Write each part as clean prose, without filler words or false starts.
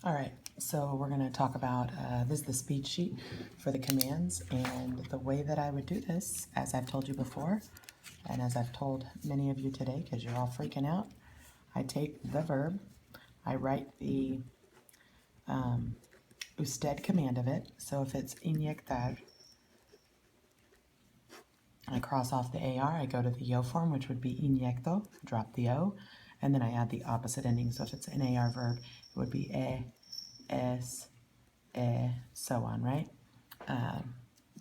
All right, so we're going to talk about, this is the speed sheet for the commands, and the way that I would do this, as I've told you before, and as I've told many of you today, because you're all freaking out, I take the verb, I write the usted command of it, so if it's inyectar, I cross off the AR, I go to the yo form, which would be inyecto, drop the O, and then I add the opposite ending, so if it's an AR verb, it would be es, so on, right?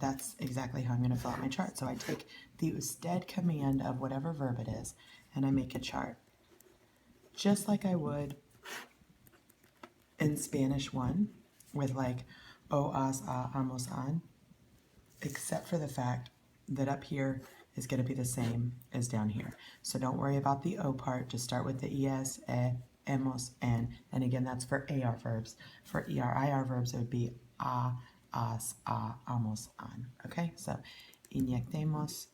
That's exactly how I'm going to fill out my chart. So I take the usted command of whatever verb it is, and I make a chart. Just like I would in Spanish 1, with like o, as, a, amos, an, except for the fact that up here is going to be the same as down here. So don't worry about the O part. Just start with the es, emos, en. And again, that's for AR verbs. For IR verbs, it would be a, as, a, amos, an. Okay, so inyectemos,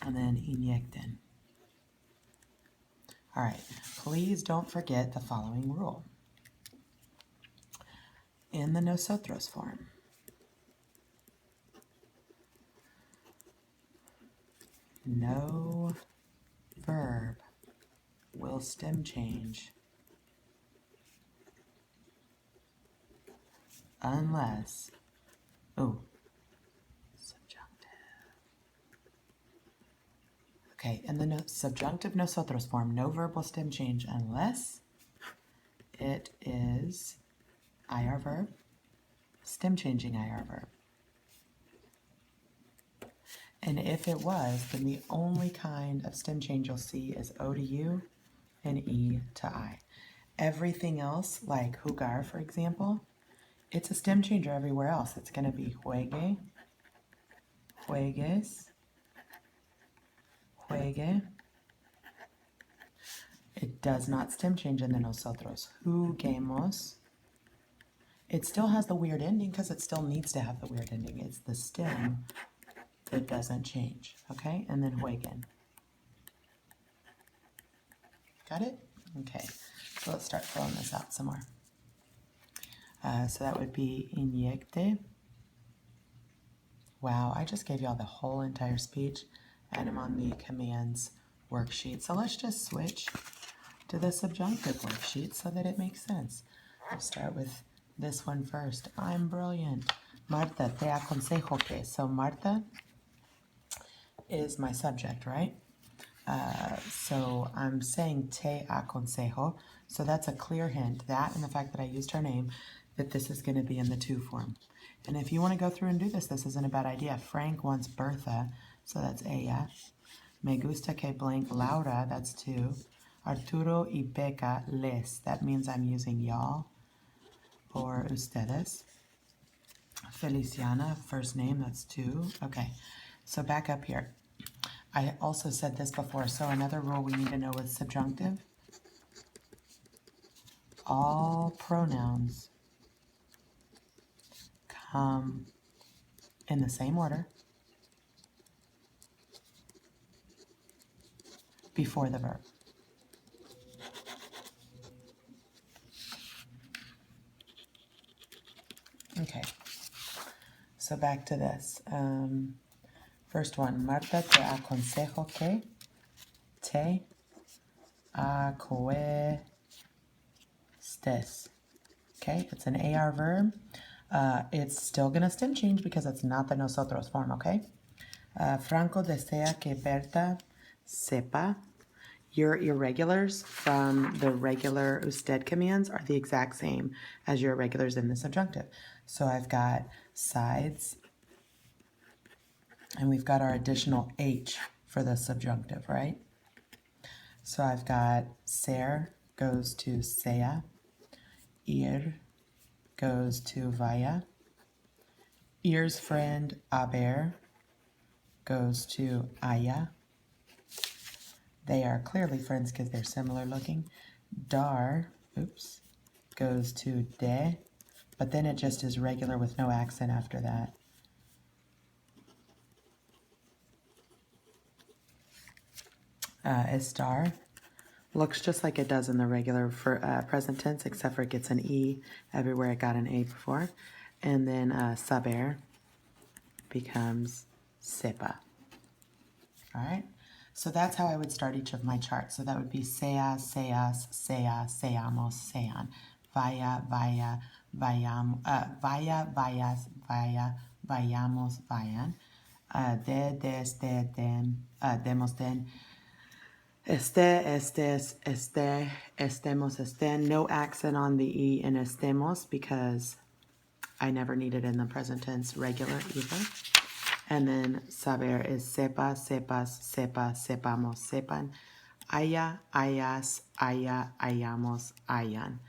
and then inyecten. All right, please don't forget the following rule. In the nosotros form, no verb will stem change unless, subjunctive. Okay, in the subjunctive nosotros form, no verb will stem change unless it is IR verb, stem changing IR verb. And if it was, then the only kind of stem change you'll see is O to U and E to I. Everything else, like jugar, for example, it's a stem changer everywhere else. It's going to be juegue, juegues, juegue. It does not stem change in the nosotros. Juguemos. It still has the weird ending because it still needs to have the weird ending. It's the stem that doesn't change, okay? And then jueguen. Got it? Okay, so let's start filling this out some more. So that would be inyecte. Wow, I just gave y'all the whole entire speech, and I'm on the commands worksheet. So let's just switch to the subjunctive worksheet so that it makes sense. We'll start with this one first. I'm brilliant. Marta, te aconsejo que. So Marta is my subject, right? So I'm saying te aconsejo. So that's a clear hint, that and the fact that I used her name, that this is going to be in the to form. And if you want to go through and do this, this isn't a bad idea. Frank wants Bertha, so that's ella. Me gusta que blank Laura, that's two. Arturo y Becca les, that means I'm using y'all or ustedes. Feliciana, first name, that's two. Okay, so back up here. I also said this before, so another rule we need to know with subjunctive. All pronouns come in the same order before the verb. Okay, so back to this. First one, Marta, te aconsejo que te acuestes. Okay, it's an AR verb. It's still going to stem change because it's not the nosotros form, okay? Franco desea que Berta sepa. Your irregulars from the regular usted commands are the exact same as your irregulars in the subjunctive. So I've got sides, and we've got our additional H for the subjunctive, right? So I've got ser goes to sea, ir goes to vaya, ir's friend aber goes to aya. They are clearly friends because they're similar looking. Dar, goes to de, but then it just is regular with no accent after that. Estar Looks just like it does in the regular for present tense, except for it gets an E everywhere it got an A before. And then saber becomes sepa. All right? So that's how I would start each of my charts. So that would be sea, seas, sea, seamos, sean. Vaya, vaya, vaya, vayas, vaya, vayamos, vayan. De, des, de, dem, demos, den. Estés, estemos, estén. No accent on the E in estemos because I never need it in the present tense regular either. And then saber is sepa, sepas, sepa, sepamos, sepan. Haya, hayas, haya, hayamos, hayan.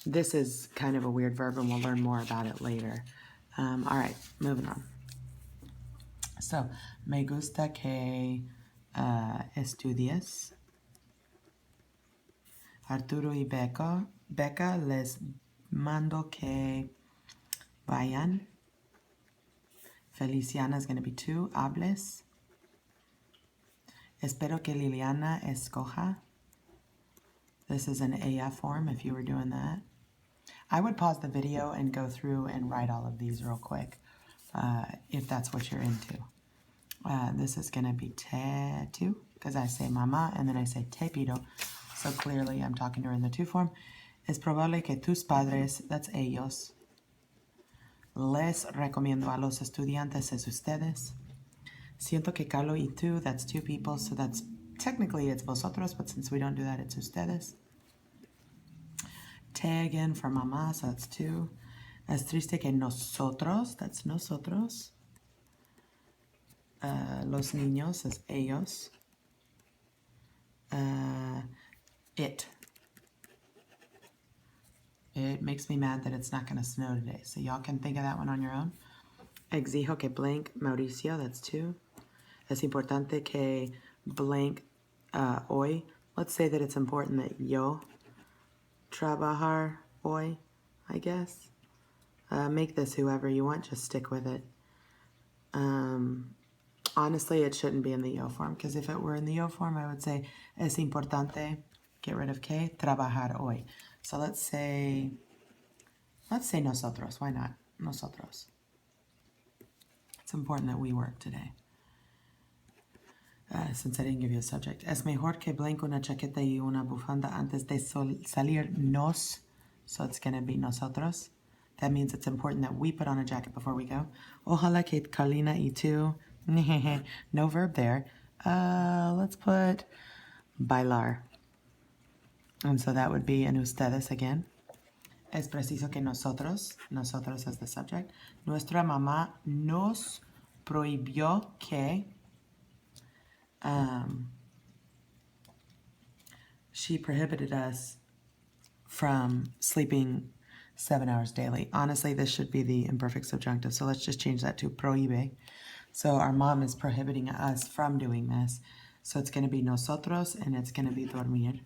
This is kind of a weird verb, and we'll learn more about it later. All right, moving on. So, me gusta que estudies. Arturo y Becca les mando que vayan. Feliciana is going to be 2. Hables. Espero que Liliana escoja. This is an ella form if you were doing that. I would pause the video and go through and write all of these real quick if that's what you're into. This is going to be te tu because I say mama and then I say te pido. So clearly I'm talking to her in the 2 form. Es probable que tus padres, that's ellos, les recomiendo a los estudiantes es ustedes. Siento que Carlos y tú, that's 2 people, so that's technically it's vosotros, but since we don't do that, it's ustedes. Te again for mamá, so that's 2. Es triste que nosotros, that's nosotros. Los niños is ellos. It makes me mad that it's not going to snow today. So y'all can think of that one on your own. Exijo que blank Mauricio, that's 2. Es importante que blank hoy. Let's say that it's important that yo trabajar hoy, I guess. Make this whoever you want, just stick with it. Honestly, it shouldn't be in the yo form, because if it were in the yo form, I would say, es importante, get rid of que, trabajar hoy. So let's say nosotros. Why not? Nosotros. It's important that we work today. Since I didn't give you a subject. Es mejor que blanco una chaqueta y una bufanda antes de salir nos. So it's going to be nosotros. That means it's important that we put on a jacket before we go. Ojalá que Carlina y tú. No verb there. Let's put bailar. And so that would be en ustedes again. Es preciso que nosotros as the subject, nuestra mamá nos prohibió que, she prohibited us from sleeping 7 hours daily. Honestly, this should be the imperfect subjunctive, so let's just change that to prohíbe. So our mom is prohibiting us from doing this. So it's going to be nosotros, and it's going to be dormir.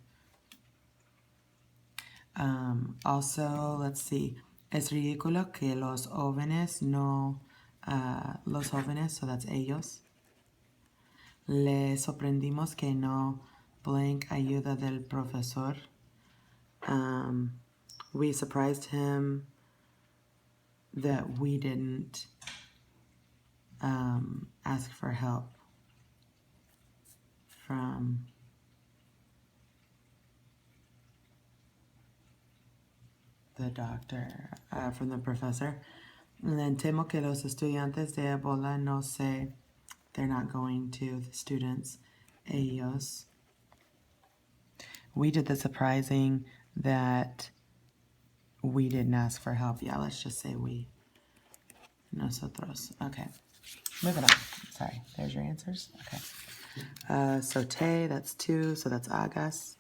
Also, let's see. Es ridículo que los jóvenes no, los jóvenes, so that's ellos. Le sorprendimos que no blank ayuda del profesor. We surprised him that we didn't ask for help from the doctor, from the professor. And then temo que los estudiantes de Ebola no sé, they're not going to, the students, ellos. We did the surprising that we didn't ask for help. Yeah, let's just say we. Nosotros. Okay. Moving on. Sorry. There's your answers. Okay. So te, that's 2. So that's hagas.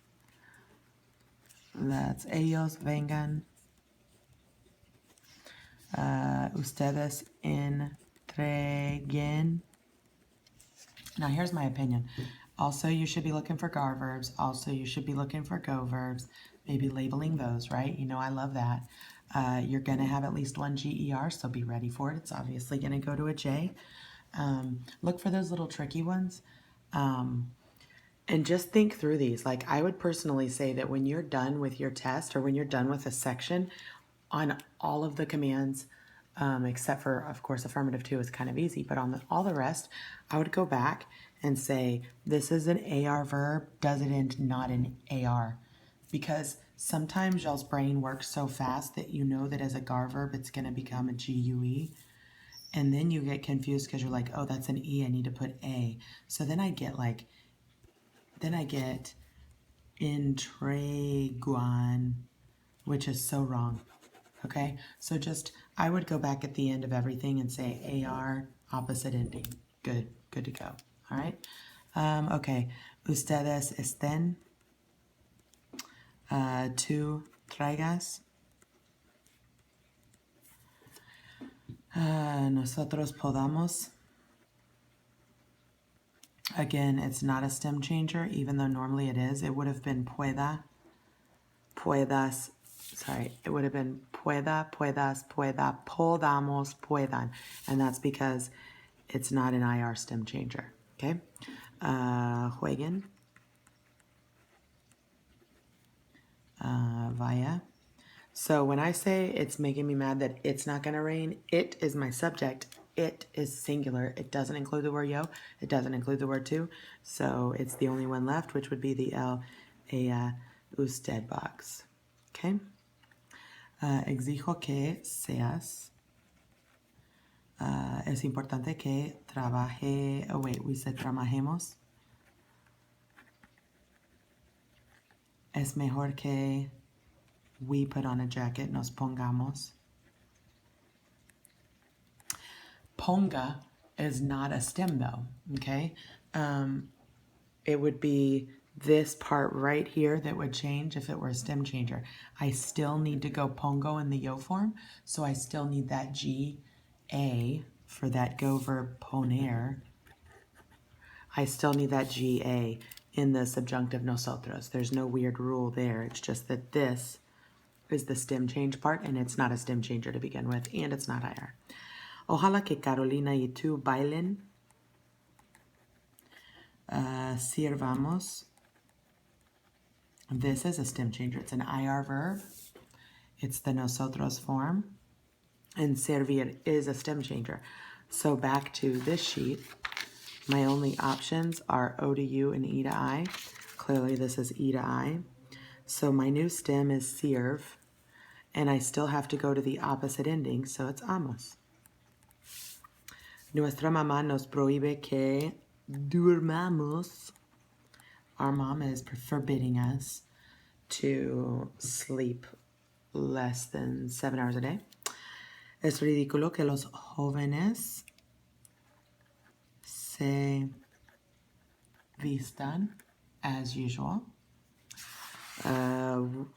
That's ellos vengan. Ustedes entreguen. Now here's my opinion. Also, you should be looking for gar verbs. Also, you should be looking for go verbs. Maybe labeling those, right? You know, I love that. You're going to have at least one GER, so be ready for it. It's obviously going to go to a J. Look for those little tricky ones. And just think through these. Like, I would personally say that when you're done with your test or when you're done with a section on all of the commands, except for, of course, affirmative 2 is kind of easy, but on all the rest, I would go back and say, this is an AR verb, does it end not in AR? Because sometimes y'all's brain works so fast that you know that as a GAR verb, it's going to become a GUE. And then you get confused because you're like, oh, that's an E, I need to put A. So then I get entreguan, which is so wrong. Okay, so I would go back at the end of everything and say AR, opposite ending. Good to go. All right. Okay, ustedes estén, tú traigas, nosotros podamos. Again, it's not a stem changer, even though normally it is. It would have been pueda, puedas. Sorry, it would have been pueda, puedas, pueda, podamos, puedan. And that's because it's not an IR stem changer. Okay? Jueguen. Vaya. So when I say it's making me mad that it's not going to rain, it is my subject. It is singular. It doesn't include the word yo. It doesn't include the word to. So it's the only one left, which would be the el, ella, usted box. Okay? Exijo que seas. Es importante que trabaje. Oh, wait, we said trabajemos. Es mejor que we put on a jacket. Nos pongamos. Ponga is not a stem though, okay? It would be this part right here that would change if it were a stem changer. I still need to go pongo in the yo form, so I still need that G-A for that go verb poner. I still need that G-A in the subjunctive nosotros. There's no weird rule there. It's just that this is the stem change part, and it's not a stem changer to begin with, and it's not IR. Ojalá que Carolina y tú bailen. Sirvamos. This is a stem changer. It's an IR verb. It's the nosotros form. And servir is a stem changer. So back to this sheet, my only options are O to U and E to I. Clearly this is E to I. So my new stem is sirve. And I still have to go to the opposite ending, so it's amos. Nuestra mamá nos prohíbe que durmamos. Our mom is forbidding us to sleep less than 7 hours a day. Es ridículo que los jóvenes se vistan as usual.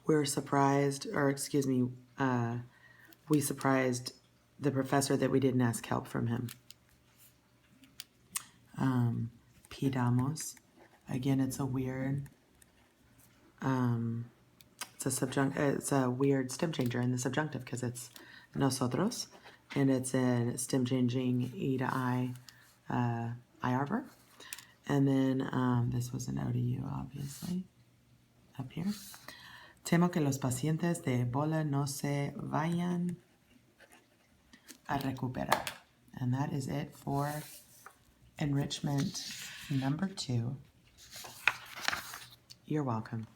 We're surprised, or excuse me, we surprised the professor that we didn't ask help from him. Pidamos. Again, it's a weird, it's a weird stem changer in the subjunctive because it's nosotros, and it's a stem changing E to I, IR verb. And then this was an O to U, obviously, up here. Temo que los pacientes de Ebola no se vayan a recuperar. And that is it for enrichment number 2. You're welcome.